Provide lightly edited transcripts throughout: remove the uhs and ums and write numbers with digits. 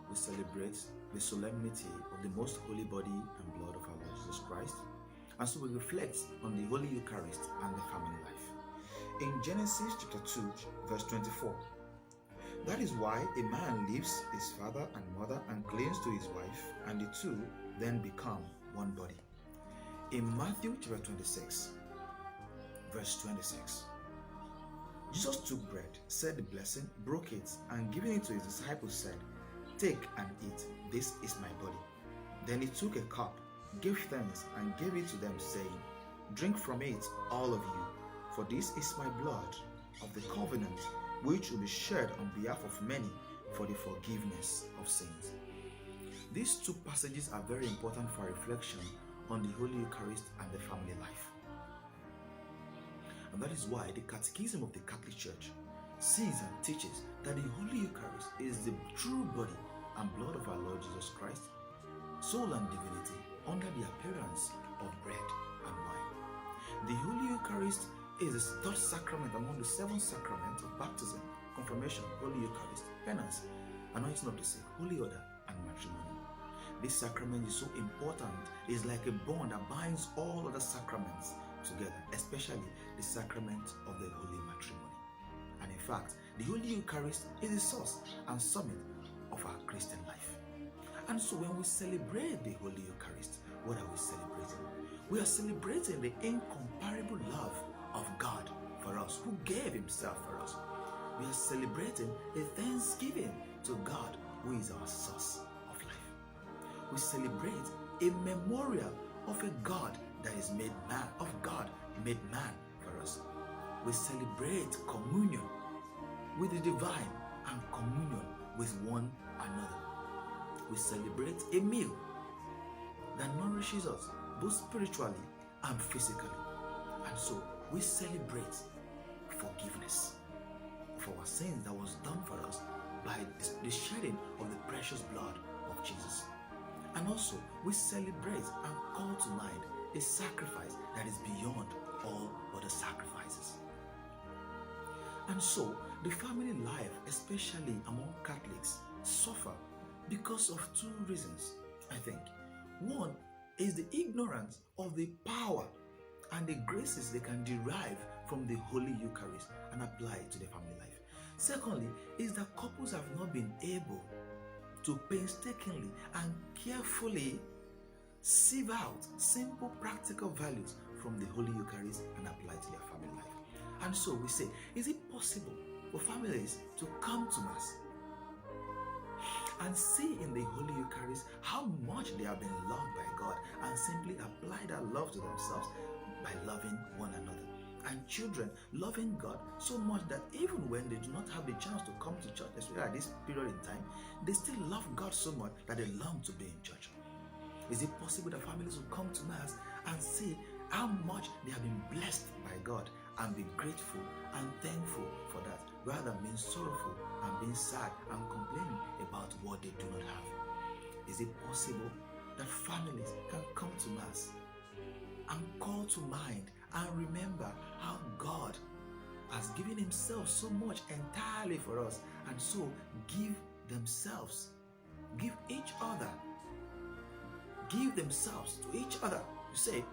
we celebrate the solemnity of the most holy body and blood of our Lord Jesus Christ. And so we reflect on the Holy Eucharist and the family life. In Genesis chapter 2, verse 24, that is why a man leaves his father and mother and clings to his wife, and the two then become one body. In Matthew chapter 26, verse 26, Jesus took bread, said the blessing, broke it, and giving it to his disciples said, "Take and eat, this is my body." Then he took a cup, gave thanks, and gave it to them, saying, "Drink from it, all of you, for this is my blood of the covenant, which will be shed on behalf of many for the forgiveness of sins." These two passages are very important for reflection on the Holy Eucharist and the family life. And that is why the Catechism of the Catholic Church sees and teaches that the Holy Eucharist is the true body and blood of our Lord Jesus Christ, soul and divinity, under the appearance of bread and wine. The Holy Eucharist is the third sacrament among the 7 sacraments of baptism, confirmation, Holy Eucharist, penance, anointing of the sick, holy order, and matrimony. This sacrament is so important. It's like a bond that binds all other sacraments together, especially the sacrament of the holy matrimony. And in fact, the Holy Eucharist is the source and summit of our Christian life. And so when we celebrate the Holy Eucharist, what are we celebrating? We are celebrating the incomparable love of God for us, who gave himself for us. We are celebrating a thanksgiving to God, who is our source of life. We celebrate a memorial of a God that is made man, of God made man for us. We celebrate communion with the divine and communion with one another. We celebrate a meal that nourishes us both spiritually and physically. And so we celebrate forgiveness of our sins that was done for us by the shedding of the precious blood of Jesus. And also we celebrate and call to mind a sacrifice that is beyond all other sacrifices. And so the family life, especially among Catholics, suffer because of 2 reasons, I think. One is the ignorance of the power and the graces they can derive from the Holy Eucharist and apply it to the family life. Secondly, is that couples have not been able to painstakingly and carefully sieve out simple practical values from the Holy Eucharist and apply it to their family life. And so we say, is it possible for families to come to Mass and see in the Holy Eucharist how much they have been loved by God and simply apply that love to themselves by loving one another? And children loving God so much that even when they do not have the chance to come to church, especially at this period in time, they still love God so much that they long to be in church. Is it possible that families will come to Mass and see how much they have been blessed by God and be grateful and thankful for that, rather than being sorrowful and being sad and complaining about what they do not have? Is it possible that families can come to Mass and call to mind and remember how God has given himself so much entirely for us, and so give themselves, give each other, give themselves to each other, you say,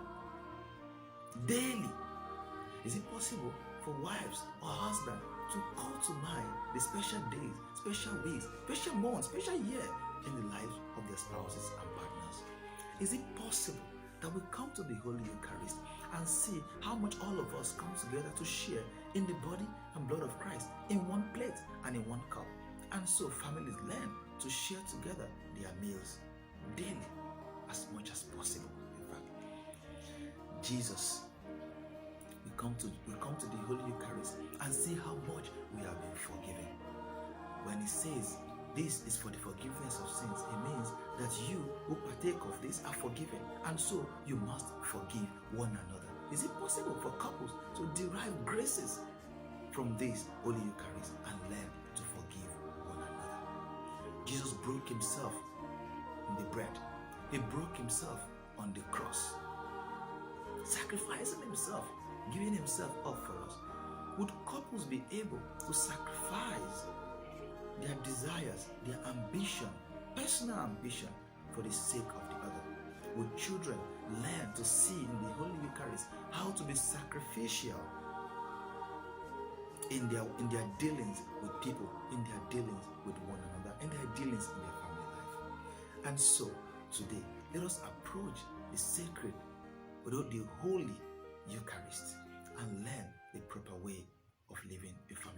daily? Is it possible for wives or husbands to call to mind the special days, special weeks, special months, special year in the lives of their spouses and partners? Is it possible that we come to the Holy Eucharist and see how much all of us come together to share in the body and blood of Christ in one plate and in one cup? And so families learn to share together their meals daily as much as possible. In fact, Jesus, we come to the Holy Eucharist and see how much we have been forgiven. When he says this is for the forgiveness of sins, it means that you who partake of this are forgiven, and so you must forgive one another. Is it possible for couples to derive graces from this Holy Eucharist and learn to forgive one another? Jesus broke himself in the bread. He broke himself on the cross, sacrificing himself, giving himself up for us. Would couples be able to sacrifice their desires, their ambition personal ambition for the sake of the other. Will children learn to see in the Holy Eucharist how to be sacrificial in their dealings with people, in their dealings with one another, in their dealings in their family life? And so, today, let us approach the sacred, the Holy Eucharist and learn the proper way of living a family